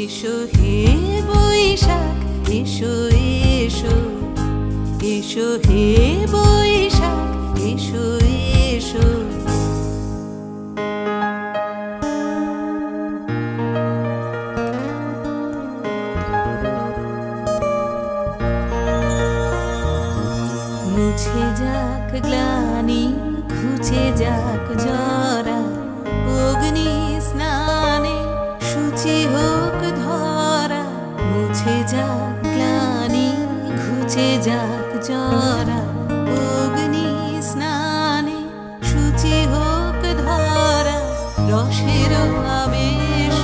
এসো হে বৈশাখ, এসো এসো, এসো হে বৈশাখ, এসো এসো। মুছে যাক গ্লানি, ঘুচে যাক জরা, অগ্নি স্নানে শুচি হোক ধরা। মুছে যাক গ্লানি, ঘুচে যাক জরা, অগ্নি স্নানে শুচি হোক ধরা। রসের আবেশ